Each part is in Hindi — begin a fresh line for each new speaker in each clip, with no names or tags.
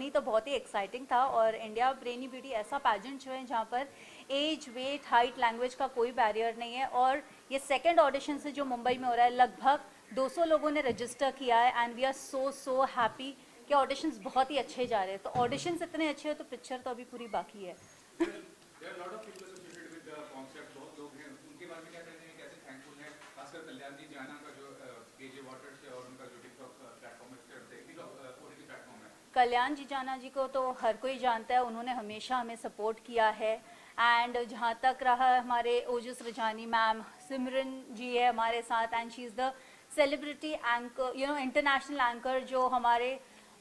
जर्नी तो बहुत ही एक्साइटिंग था। और इंडिया ब्रेनी ब्यूटी ऐसा पैजेंट जो है जहाँ पर एज, वेट, हाइट, लैंग्वेज का कोई बैरियर नहीं है। और ये सेकंड ऑडिशन से जो मुंबई में हो रहा है, लगभग 200 लोगों ने रजिस्टर किया है and we are so happy कि ऑडिशंस बहुत ही अच्छे जा रहे हैं। तो ऑडिशंस इतने अच्छे हैं तो पिक्चर तो अभी पूरी बाकी है। कल्याण जी जाना जी को तो हर कोई जानता है, उन्होंने हमेशा हमें सपोर्ट किया है। एंड जहाँ तक रहा हमारे ओजस रजानी मैम, सिमरन जी है हमारे साथ and she is the celebrity anchor, international anchor जो हमारे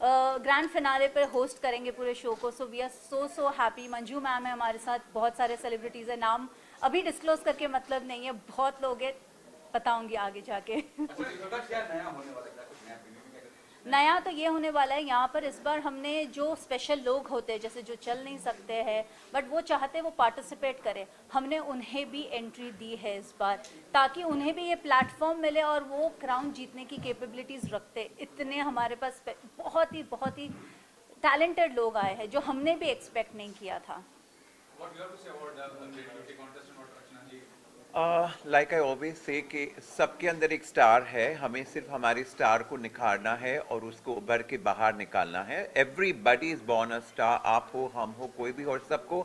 ग्रैंड फिनाले पर होस्ट करेंगे पूरे शो को। So we are so happy. Manju ma'am है हमारे साथ, बहुत सारे सेलिब्रिटीज़ हैं, नाम अभी डिस्क्लोज करके मतलब नहीं है, बहुत लोग हैं, बताऊंगी आगे जाके। नया तो ये होने वाला है, यहाँ पर इस बार हमने जो स्पेशल लोग होते हैं, जैसे जो चल नहीं सकते हैं बट वो चाहते हैं वो पार्टिसिपेट करें, हमने उन्हें भी एंट्री दी है इस बार, ताकि उन्हें भी ये प्लेटफॉर्म मिले और वो क्राउन जीतने की कैपेबिलिटीज़ रखते। इतने हमारे पास बहुत ही टैलेंटेड लोग आए हैं जो हमने भी एक्सपेक्ट नहीं किया था।
लाइक आई ऑलवेज से कि सबके अंदर एक स्टार है, हमें सिर्फ हमारे स्टार को निखारना है और उसको उभर के बाहर निकालना है। Everybody is born a star, आप हो, हम हो, कोई भी, और सबको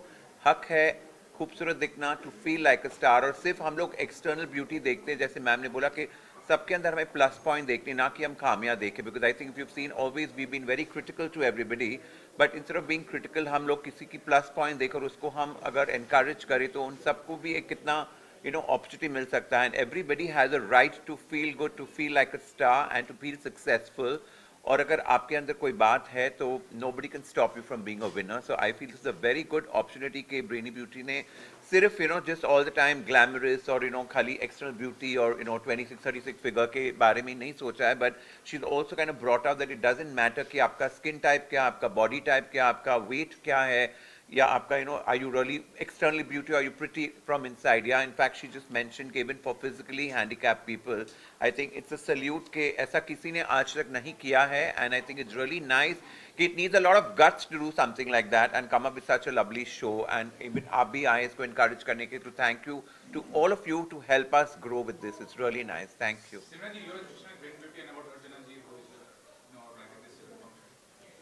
हक है खूबसूरत दिखना, to feel like a star. और सिर्फ हम लोग एक्सटर्नल ब्यूटी देखते हैं, जैसे मैम ने बोला कि सबके अंदर हमें प्लस पॉइंट देखने, ना कि हम खामियां देखें। Because I think you seen always we been very critical to everybody, but instead of being critical हम लोग किसी की प्लस पॉइंट देकर उसको हम अगर एनकरेज करें तो उन सबको भी एक कितना opportunity मिल सकता है। And everybody has a right to feel good, to feel like a star and to feel successful. और अगर आपके अंदर कोई बात है तो nobody can stop you from being a winner. So I feel this is a very good opportunity कि ब्रेनी ब्यूटी ने सिर्फ just all the time glamorous और खाली external beauty और 26-36 figure के बारे में नहीं सोचा है, but she's also kind of brought out that it doesn't matter कि आपका skin type क्या, आपका body type क्या, आपका weight क्या है, या आपका are you really externally beauty or are you pretty from inside? Yeah, in fact she just mentioned कि even for physically handicapped people I think it's a salute कि ऐसा किसी ने आज तक नहीं किया है। And I think it's really nice कि it needs a lot of guts to do something like that and come up with such a lovely show, and even आप भी आए इसको encourage करने के, to thank you to all of you to help us grow with this. It's really nice. Thank you.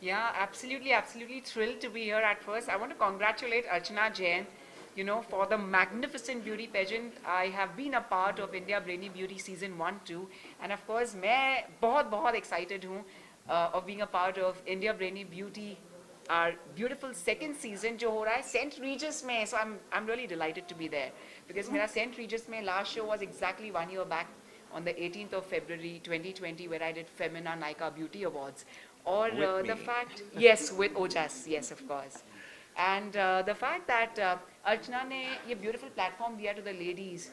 Yeah, absolutely thrilled to be here. At first, I want to congratulate Archana Jain, for the magnificent beauty pageant. I have been a part of India Brainy Beauty season 1, 2, and of course, मैं बहुत excited हूँ of being a part of India Brainy Beauty, our beautiful second season जो हो रहा है St. Regis में. So I'm really delighted to be there because मेरा St. Regis में last show was exactly 1 year back on the 18th of February 2020 where I did Femina Nykaa Beauty Awards. Or the fact, yes, with Ojas, yes, of course. And the fact that Archana ने ये beautiful platform दिया to the ladies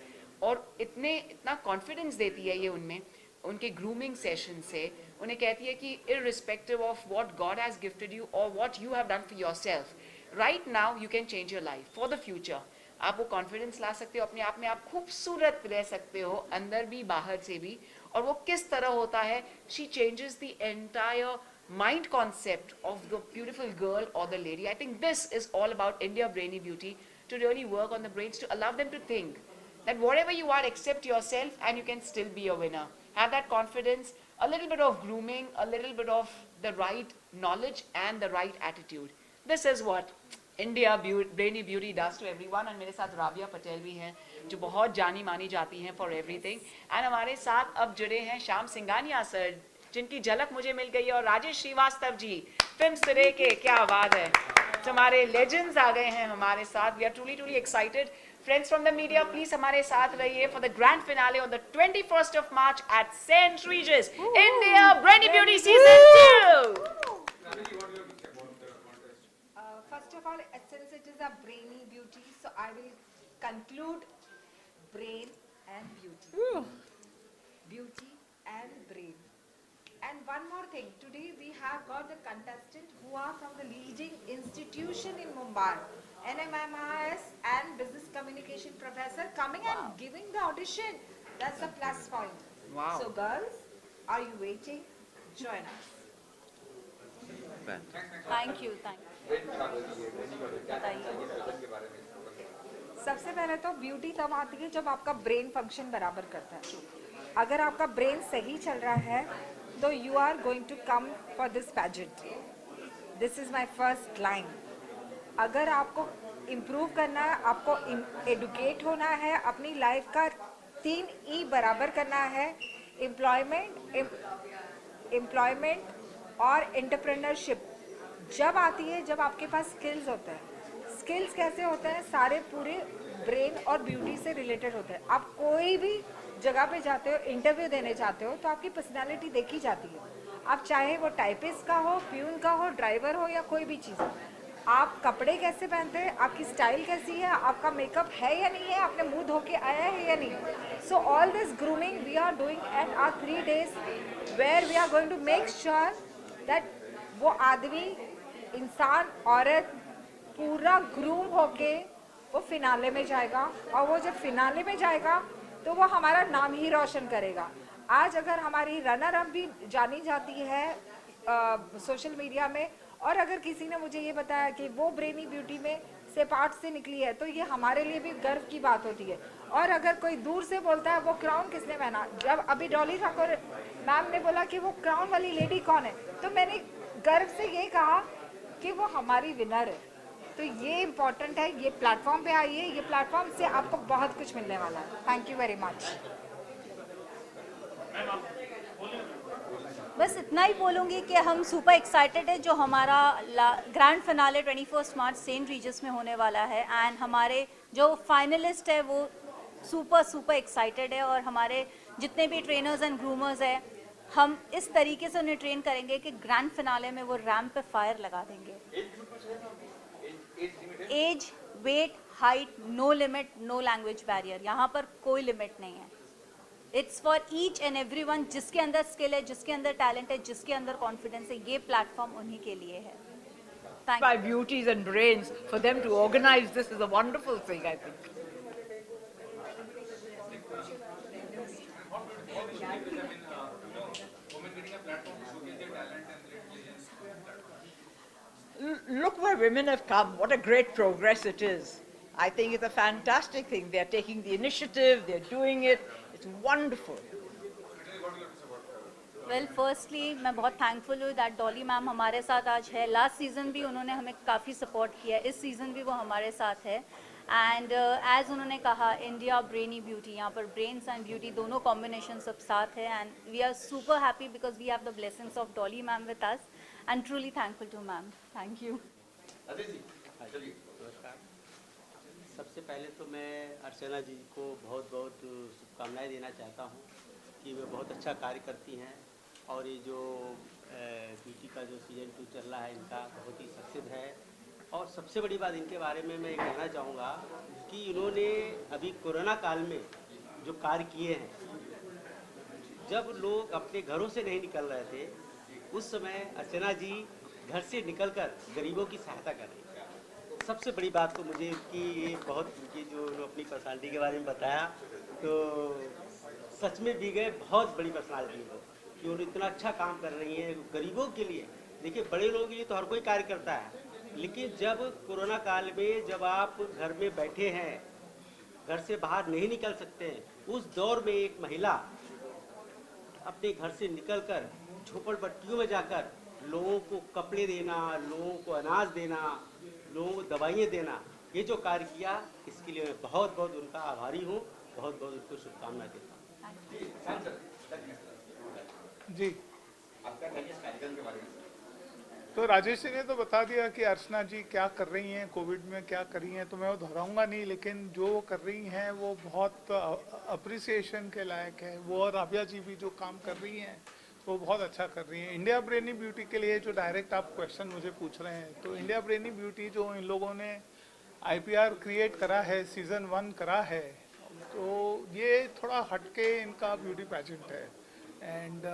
और इतना confidence देती है ये उनमें, उनके grooming session से, उन्हें कहती है कि irrespective of what God has gifted you or what you have done for yourself, right now you can change your life for the future. आप वो कॉन्फिडेंस ला सकते हो, अपने आप में आप खूबसूरत रह सकते हो, अंदर भी बाहर से भी। और वो किस तरह होता है, she changes the entire mind concept of the beautiful girl or the lady. I think this is all about India Brainy Beauty, to really work on the brains, to allow them to think that whatever you are, accept yourself and you can still be a winner. Have that confidence, a little bit of grooming, a little bit of the right knowledge and the right attitude. This is what India Brainy Beauty does to everyone. And मेरे साथ राबिया पटेल भी हैं जो बहुत जानी मानी जाती हैं for everything. And हमारे साथ अब जुड़े हैं श्याम सिंघानिया सर, जिनकी झलक मुझे मिल गई है, और राजेश श्रीवास्तव जी फिल्म सिरे के, क्या बात है। तो हमारे लेजेंड्स आ गए हैं हमारे साथ। We are truly excited. Friends from the media, please हमारे साथ रहिए for the grand finale on the 21st of March at St. Regis, India Brainy Beauty season 2.
First of all, since it is a brainy beauty, so I will conclude brain and beauty. Beauty and brain. And one more thing, today we have got the contestants who are from the leading institution in Mumbai, NMMIS and Business Communication professor coming and giving the audition. That's a plus point.
Wow.
So girls, are you waiting? Join us.
Thank you बताइए।
सबसे पहले तो ब्यूटी तब आती है जब आपका ब्रेन फंक्शन बराबर करता है। अगर आपका ब्रेन सही चल रहा है तो you are going to come for this pageant. This is my first line. अगर आपको इम्प्रूव करना है, आपको एडुकेट होना है, अपनी लाइफ का 3 ई बराबर करना है, एम्प्लॉयमेंट और एंटरप्रेन्योरशिप जब आती है जब आपके पास स्किल्स होते हैं। स्किल्स कैसे होते हैं? सारे पूरे ब्रेन और ब्यूटी से रिलेटेड होते हैं। आप कोई भी जगह पे जाते हो, इंटरव्यू देने जाते हो, तो आपकी पर्सनालिटी देखी जाती है। आप चाहे वो टाइपिस्ट का हो, प्यून का हो, ड्राइवर हो या कोई भी चीज़ हो। आप कपड़े कैसे पहनते हैं, आपकी स्टाइल कैसी है, आपका मेकअप है या नहीं है, आपने मुंह धो के आया है या नहीं। So all this grooming we are doing at our 3 days where we are going to make sure that वो आदमी, इंसान, औरत पूरा ग्रूम होके वो फिनाले में जाएगा, और वो जब फिनाले में जाएगा तो वो हमारा नाम ही रोशन करेगा। आज अगर हमारी रनर अप भी जानी जाती है सोशल मीडिया में, और अगर किसी ने मुझे ये बताया कि वो ब्रेनी ब्यूटी में से पार्ट से निकली है, तो ये हमारे लिए भी गर्व की बात होती है। और अगर कोई दूर से बोलता है वो क्राउन किसने पहना, जब अभी डॉली ठाकुर मैम ने बोला कि वो क्राउन वाली लेडी कौन है, तो मैंने गर्व से ये कहा कि वो हमारी विनर है। तो ये इम्पोर्टेंट है। ये प्लेटफॉर्म पे आइए, ये प्लेटफॉर्म से आपको बहुत कुछ मिलने वाला है। Thank you very much.
बस इतना ही बोलूँगी कि हम सुपर एक्साइटेड है जो हमारा ग्रैंड फिनाले 21 मार्च सेंट रीजस में होने वाला है। एंड हमारे जो फाइनलिस्ट है वो सुपर एक्साइटेड है, और हमारे जितने भी ट्रेनर्स एंड ग्रूमर्स हैं, हम इस तरीके से उन्हें ट्रेन करेंगे कि ग्रैंड फिनाले में वो रैम्प पे फायर लगा देंगे। Age, weight, height, no limit, no language barrier, यहाँ पर कोई लिमिट नहीं है। It's for each and everyone. जिसके अंदर स्किल है, जिसके अंदर टैलेंट है, जिसके अंदर कॉन्फिडेंस है, ये प्लेटफॉर्म उन्हीं के लिए है। Thank
by
you.
beauties and brains, for them to organize this is a wonderful thing, I think. Look where women have come. What a great progress it is. I think it's a fantastic thing. They're taking the initiative, they're doing it. It's wonderful.
Well firstly मैं बहुत थैंकफुल हूँ दैट डॉली मैम हमारे साथ आज है। लास्ट सीज़न भी उन्होंने हमें काफ़ी सपोर्ट किया है, इस सीज़न भी वो हमारे साथ है। एंड एज उन्होंने कहा, इंडिया ब्रेनी ब्यूटी, यहाँ पर ब्रेन्स एंड ब्यूटी दोनों कॉम्बिनेशन सब साथ है। And we are super happy because we have the blessings of Dolly ma'am with us, and truly thankful to ma'am. Thank you.
सबसे पहले तो मैं अर्चना जी को बहुत बहुत शुभकामनाएं देना चाहता हूँ कि वे बहुत अच्छा कार्य करती हैं, और ये जो ब्यूटी का जो सीजन 2 चल रहा है इनका बहुत ही सक्सेस है। और सबसे बड़ी बात इनके बारे में मैं कहना चाहूँगा कि इन्होंने अभी कोरोना काल में जो कार्य किए हैं, जब लोग अपने घरों से नहीं निकल रहे थे, उस समय अर्चना जी घर से निकलकर गरीबों की सहायता कर रही हैं। सबसे बड़ी बात तो मुझे इनकी ये बहुत, इनकी जो अपनी पर्सनालिटी के बारे में बताया, तो सच में भी गए बहुत बड़ी पर्सनालिटी है कि उन्होंने इतना अच्छा काम कर रही हैं गरीबों के लिए। देखिए, बड़े लोगों के लिए तो हर कोई कार्य करता है, लेकिन जब कोरोना काल में जब आप घर में बैठे हैं, घर से बाहर नहीं निकल सकते हैं, उस दौर में एक महिला अपने घर से निकलकर झोपड़पट्टियों में जाकर लोगों को कपड़े देना, लोगों को अनाज देना, लोगों को दवाइयाँ देना, ये जो कार्य किया, इसके लिए मैं बहुत बहुत उनका आभारी हूँ, बहुत बहुत उनको शुभकामनाएं देता हूँ।
जी, तो राजेश जी ने तो बता दिया कि अर्चना जी क्या कर रही हैं, कोविड में क्या कर रही हैं, तो मैं वो दोहराऊंगा नहीं, लेकिन जो वो कर रही हैं वो बहुत अप्रिसिएशन के लायक है। वो और राबिया जी भी जो काम कर रही हैं वो बहुत अच्छा कर रही हैं। इंडिया ब्रेनी ब्यूटी के लिए जो डायरेक्ट आप क्वेश्चन मुझे पूछ रहे हैं, तो इंडिया ब्रेनी ब्यूटी जो इन लोगों ने IPR क्रिएट करा है, सीज़न 1 करा है, तो ये थोड़ा हटके इनका ब्यूटी पैजेंट है। And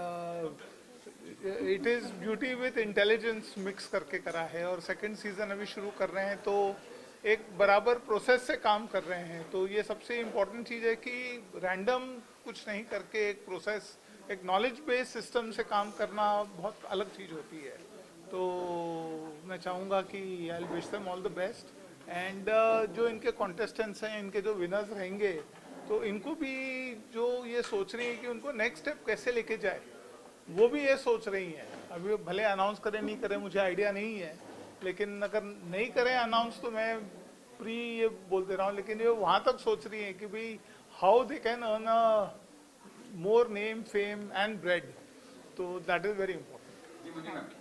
it is beauty with intelligence mix करके करा है, और सेकंड सीज़न अभी शुरू कर रहे हैं, तो एक बराबर प्रोसेस से काम कर रहे हैं। तो ये सबसे इम्पोर्टेंट चीज़ है कि रैंडम कुछ नहीं करके एक प्रोसेस, एक नॉलेज बेस्ड सिस्टम से काम करना बहुत अलग चीज़ होती है। तो मैं चाहूँगा कि I wish them all the best and जो इनके कॉन्टेस्टेंट्स हैं, इनके जो विनर्स रहेंगे, तो इनको भी जो ये सोच रही हैं कि उनको नेक्स्ट स्टेप कैसे लेके जाए, वो भी ये सोच रही हैं। अभी भले अनाउंस करें नहीं करें मुझे आइडिया नहीं है, लेकिन अगर नहीं करें अनाउंस तो मैं प्री ये बोल दे रहा हूँ, लेकिन ये वहाँ तक सोच रही हैं कि भाई how they can earn a more name, fame and bread, तो दैट इज़ वेरी इंपॉर्टेंट।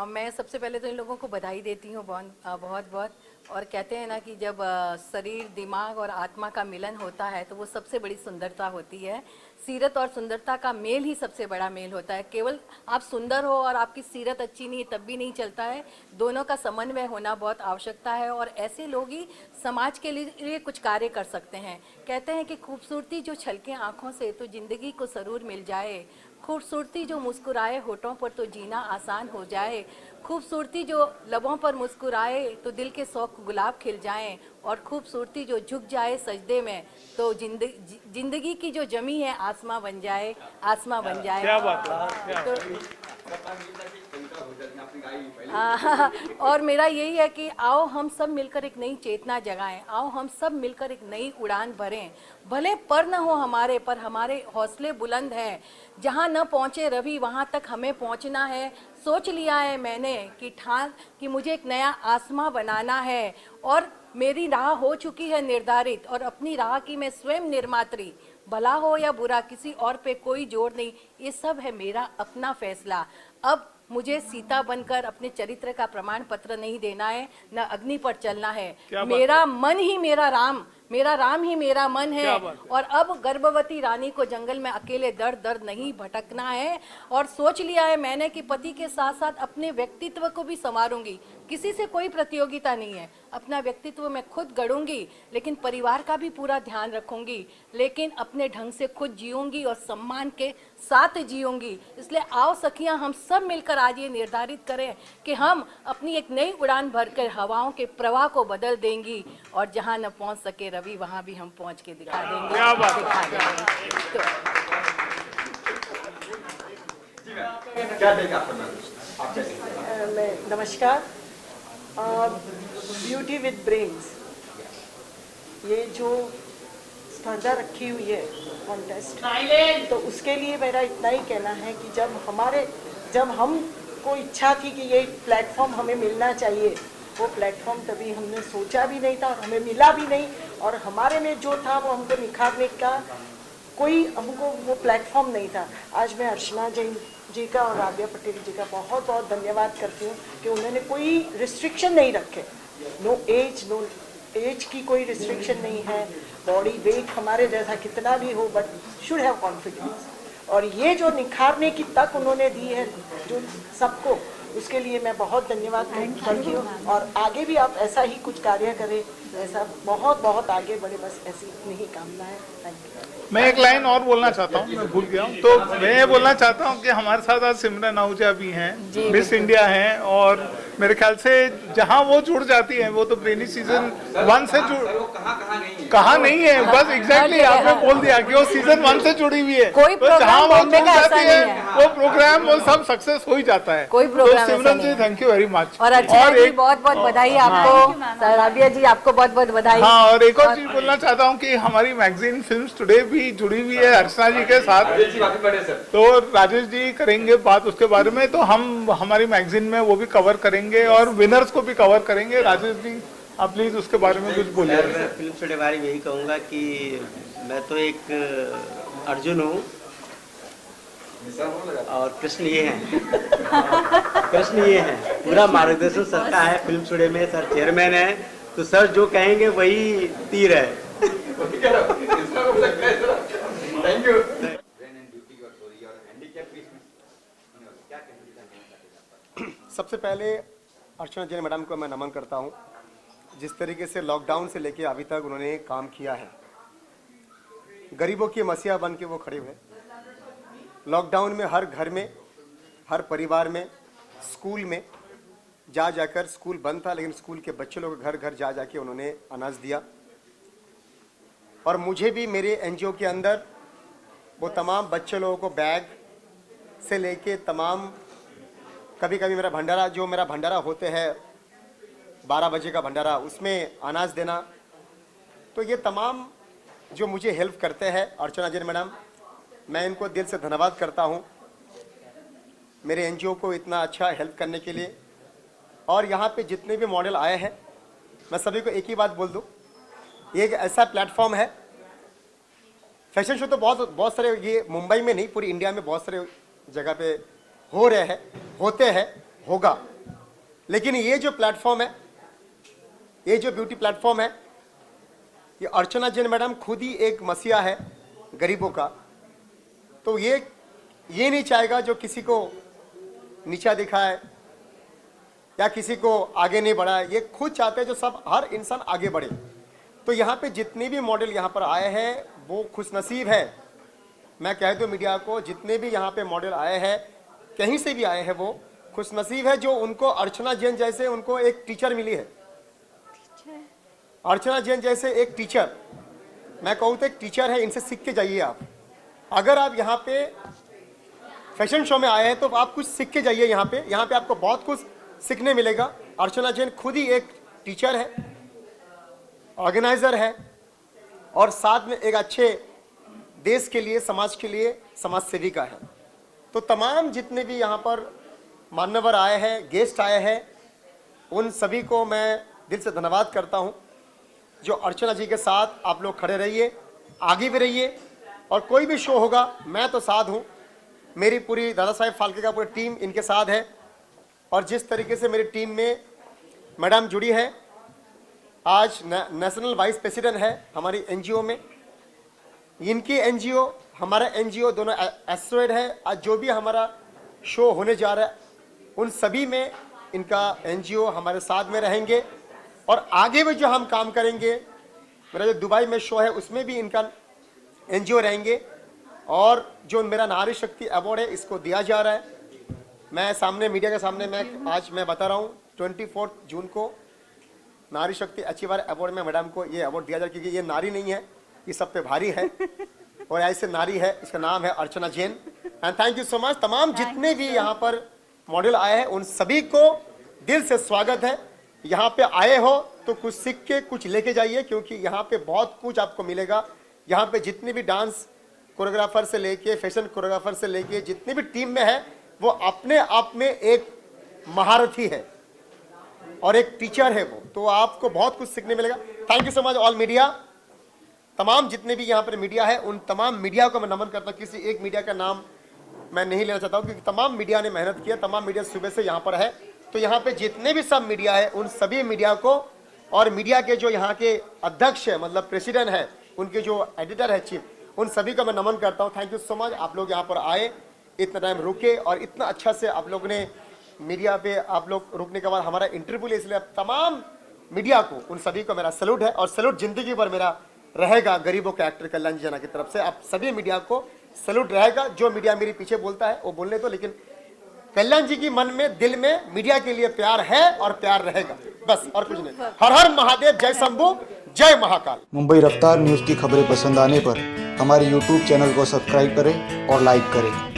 मैं सबसे पहले तो इन लोगों को बधाई देती हूँ बहुत बहुत। और कहते हैं ना कि जब शरीर, दिमाग और आत्मा का मिलन होता है तो वो सबसे बड़ी सुंदरता होती है। सीरत और सुंदरता का मेल ही सबसे बड़ा मेल होता है। केवल आप सुंदर हो और आपकी सीरत अच्छी नहीं तब भी नहीं चलता है, दोनों का समन्वय होना बहुत आवश्यकता है और ऐसे लोग ही समाज के लिए कुछ कार्य कर सकते हैं। कहते हैं कि खूबसूरती जो छलके आँखों से तो ज़िंदगी को सरूर मिल जाए, खूबसूरती जो मुस्कुराए होठों पर तो जीना आसान हो जाए, खूबसूरती जो लबों पर मुस्कुराए तो दिल के शौक गुलाब खिल जाएं, और खूबसूरती जो झुक जाए सजदे में तो जिंदगी की जो जमी है आसमां बन जाए, आसमां बन जाए।
क्या बात है,
और मेरा यही है कि आओ हम सब मिलकर एक नई चेतना जगाएं, आओ हम सब मिलकर एक नई उड़ान भरें। भले पर न हो हमारे, पर हमारे हौसले बुलंद हैं। जहां न पहुंचे रवि वहां तक हमें पहुंचना है। सोच लिया है मैंने कि मुझे एक नया आसमां बनाना है, और मेरी राह हो चुकी है निर्धारित, और अपनी राह की मैं स्वयं निर्मात्री। भला हो या बुरा किसी और पे कोई जोर नहीं, ये सब है मेरा अपना फैसला। अब मुझे सीता बनकर अपने चरित्र का प्रमाण पत्र नहीं देना है, न अग्नि पर चलना है। मेरा मन ही मेरा राम, मेरा राम ही मेरा मन है। और अब गर्भवती रानी को जंगल में अकेले दर दर नहीं भटकना है। और सोच लिया है मैंने कि पति के साथ साथ अपने व्यक्तित्व को भी संवारूंगी। किसी से कोई प्रतियोगिता नहीं है, अपना व्यक्तित्व मैं खुद गढ़ूंगी, लेकिन परिवार का भी पूरा ध्यान रखूंगी, लेकिन अपने ढंग से खुद जीऊंगी और सम्मान के साथ जीऊंगी। इसलिए आओ सखियां, हम सब मिलकर आज ये निर्धारित करें कि हम अपनी एक नई उड़ान भरकर हवाओं के प्रवाह को बदल देंगी, और जहां न पहुंच सके रवि वहां भी हम पहुंच के दिखा देंगे।
क्या बात
दिखा
है,
देंगे।
क्या देगा आप
नमस्कार। ब्यूटी विद ब्रेन्स, ये जो स्पर्धा रखी हुई है कॉन्टेस्ट, तो उसके लिए मेरा इतना ही कहना है कि जब हमको इच्छा थी कि ये प्लेटफॉर्म हमें मिलना चाहिए, वो प्लेटफॉर्म तभी हमने सोचा भी नहीं था और हमें मिला भी नहीं, और हमारे में जो था वो हमको निखारने का कोई हमको वो प्लेटफॉर्म नहीं था। आज मैं अर्चना जैन जी का और राबिया पटेल जी का बहुत बहुत धन्यवाद करती हूँ कि उन्होंने कोई रिस्ट्रिक्शन नहीं रखे। नो एज की कोई रिस्ट्रिक्शन नहीं है, बॉडी वेट हमारे जैसा कितना भी हो, बट शुड हैव कॉन्फिडेंस। और ये जो निखारने की तक उन्होंने दी है जो सबको, उसके लिए मैं बहुत धन्यवाद करती हूँ। और आगे भी आप ऐसा ही कुछ कार्य करें, ऐसा बहुत बहुत आगे बढ़े, बस ऐसी नहीं कामना है। Thank you.
मैं एक लाइन और बोलना चाहता हूँ, मैं भूल गया हूँ, तो मैं ये बोलना चाहता हूँ कि हमारे साथ आज सिमरन आहूजा भी हैं, मिस इंडिया हैं, और मेरे ख्याल से जहाँ वो जुड़ जाती हैं वो तो ब्रेनी सीजन 1 से कहाँ नहीं है, बस एग्जैक्टली आपने बोल दिया कि वो सीजन 1 से जुड़ी हुई है।
कोई
तो जहाँ वो
बॉम्बे
जुड़
का ऐसा
जाती
नहीं
है
है।
वो प्रोग्राम वो सब सक्सेस हो ही जाता है।
कोई प्रोग्राम
तो सिमरन जी थैंक यू वेरी मच।
और अर्चना जी बहुत बहुत बधाई आपको, राबिया जी आपको बहुत बहुत बधाई।
हाँ, और एक और चीज बोलना चाहता हूँ कि हमारी मैगजीन फिल्म्स टुडे भी जुड़ी हुई है अर्चना जी के साथ, तो राजेश जी करेंगे बात उसके बारे में, तो हम हमारी मैगजीन में वो भी कवर करेंगे और विनर्स को भी कवर करेंगे। राजेश जी आप प्लीज उसके बारे में कुछ बोलिए।
मैं फिल्म के बारे में यही कहूँगा कि मैं तो एक अर्जुन हूँ और कृष्ण ये हैं। कृष्ण ये हैं, पूरा मार्गदर्शन सर का है फिल्म स्टूडियो में, सर चेयरमैन है, तो सर जो कहेंगे वही तीर है।
Thank you. सबसे पहले अर्चना जैन मैडम को मैं नमन करता हूं, जिस तरीके से लॉकडाउन से लेके अभी तक उन्होंने काम किया है। गरीबों की मसीहा बन के वो खड़े हुए। लॉकडाउन में हर घर में, हर परिवार में, स्कूल में जाकर, स्कूल बंद था लेकिन स्कूल के बच्चे लोग घर घर जाके उन्होंने अनाज दिया। और मुझे भी मेरे एनजीओ के अंदर वो तमाम बच्चे लोगों को बैग से लेके तमाम कभी कभी मेरा भंडारा होते हैं 12 बजे का भंडारा, उसमें अनाज देना। तो ये तमाम जो मुझे हेल्प करते हैं अर्चना जैन मैडम, मैं इनको दिल से धन्यवाद करता हूँ मेरे एनजीओ को इतना अच्छा हेल्प करने के लिए। और यहाँ पे जितने भी मॉडल आए हैं, मैं सभी को एक ही बात बोल दूँ, ये एक ऐसा प्लेटफॉर्म है। फैशन शो तो बहुत सारे, ये मुंबई में नहीं पूरी इंडिया में बहुत सारे जगह पे हो रहे हैं, होते हैं, होगा। लेकिन ये जो प्लेटफॉर्म है, ये जो ब्यूटी प्लेटफॉर्म है, ये अर्चना जैन मैडम खुद ही एक मसीहा है गरीबों का। तो ये नहीं चाहेगा जो किसी को नीचा दिखाए या किसी को आगे नहीं बढ़ाए। ये खुद चाहते हैं जो सब हर इंसान आगे बढ़े। तो यहाँ पे जितने भी मॉडल यहाँ पर आए हैं वो खुशनसीब है। मैं कह दूँ मीडिया को, जितने भी यहाँ पे मॉडल आए हैं, कहीं से भी आए हैं, वो खुशनसीब है जो उनको अर्चना जैन जैसे उनको एक टीचर मिली है। अर्चना जैन जैसे एक टीचर, मैं कहूँ तो एक टीचर है, इनसे सीख के जाइए आप। अगर आप यहाँ पे फैशन शो में आए हैं तो आप कुछ सीख के जाइए यहाँ पे आपको बहुत कुछ सीखने मिलेगा। अर्चना जैन खुद ही एक टीचर है, ऑर्गेनाइजर है और साथ में एक अच्छे देश के लिए, समाज के लिए समाज सेविका है। तो तमाम जितने भी यहाँ पर मान्यवर आए हैं, गेस्ट आए हैं, उन सभी को मैं दिल से धन्यवाद करता हूँ। जो अर्चना जी के साथ आप लोग खड़े रहिए, आगे भी रहिए, और कोई भी शो होगा मैं तो साथ हूँ। मेरी पूरी दादा साहेब फाल्के का पूरी टीम इनके साथ है। और जिस तरीके से मेरी टीम में मैडम जुड़ी है, आज नेशनल वाइस प्रेसिडेंट है हमारी एनजीओ में, इनकी एनजीओ हमारा एनजीओ दोनों एसोसिएट है। आज जो भी हमारा शो होने जा रहा है उन सभी में इनका एनजीओ हमारे साथ में रहेंगे और आगे भी जो हम काम करेंगे, मेरा जो दुबई में शो है उसमें भी इनका एनजीओ रहेंगे। और जो मेरा नारी शक्ति अवार्ड है इसको दिया जा रहा है, मैं सामने मीडिया के सामने मैं बता रहा हूँ 24 जून को नारी शक्ति अचीवर अवार्ड में मैडम को ये अवार्ड दिया जाए, क्योंकि ये नारी नहीं है, ये सब पे भारी है और ऐसे नारी है, इसका नाम है Archana Jain. And thank you so much. तमाम जितने भी यहाँ पर मॉडल आए हैं उन सभी को दिल से स्वागत है। यहाँ पे आए हो तो कुछ सीख के कुछ लेके जाइए, क्योंकि यहाँ पे बहुत कुछ आपको मिलेगा। यहाँ पे जितने भी डांस कोरियोग्राफर से लेके, फैशन कोरियोग्राफर से लेके, जितनी भी टीम में है वो अपने आप में एक महारथी है और एक टीचर है वो। तो आपको बहुत कुछ सीखने मिलेगा। Thank you so much all media. तमाम जितने भी यहाँ पर मीडिया है उन तमाम मीडिया को मैं नमन करता हूँ। किसी एक मीडिया का नाम मैं नहीं लेना चाहता हूँ, क्योंकि तमाम मीडिया ने मेहनत किया, तमाम मीडिया सुबह से यहाँ पर है। तो यहाँ पे जितने भी सब मीडिया है उन सभी मीडिया को, और मीडिया के जो यहाँ के अध्यक्ष है, मतलब प्रेसिडेंट है, उनके जो एडिटर है चीफ, उन सभी को मैं नमन करता हूँ। Thank you so much. आप लोग यहाँ पर आए, इतना टाइम रुके और इतना अच्छा से आप लोग ने मीडिया पे आप लोग रुकने के बाद हमारा इंटरव्यू ले, इसलिए तमाम मीडिया को, उन सभी को मेरा सैल्यूट है। और सैल्यूट जिंदगी भर मेरा रहेगा गरीबों के एक्टर कल्याण जना की तरफ से। आप सभी मीडिया को सैल्यूट रहेगा। जो मीडिया मेरे पीछे बोलता है वो बोलने तो, लेकिन कल्याण जी की मन में, दिल में मीडिया के लिए प्यार है और प्यार रहेगा, बस और कुछ नहीं। हर हर महादेव, जय शंभू, जय महाकाल।
मुंबई रफ्तार न्यूज़ की खबरें पसंद आने पर हमारे YouTube चैनल को सब्सक्राइब करें और लाइक करें।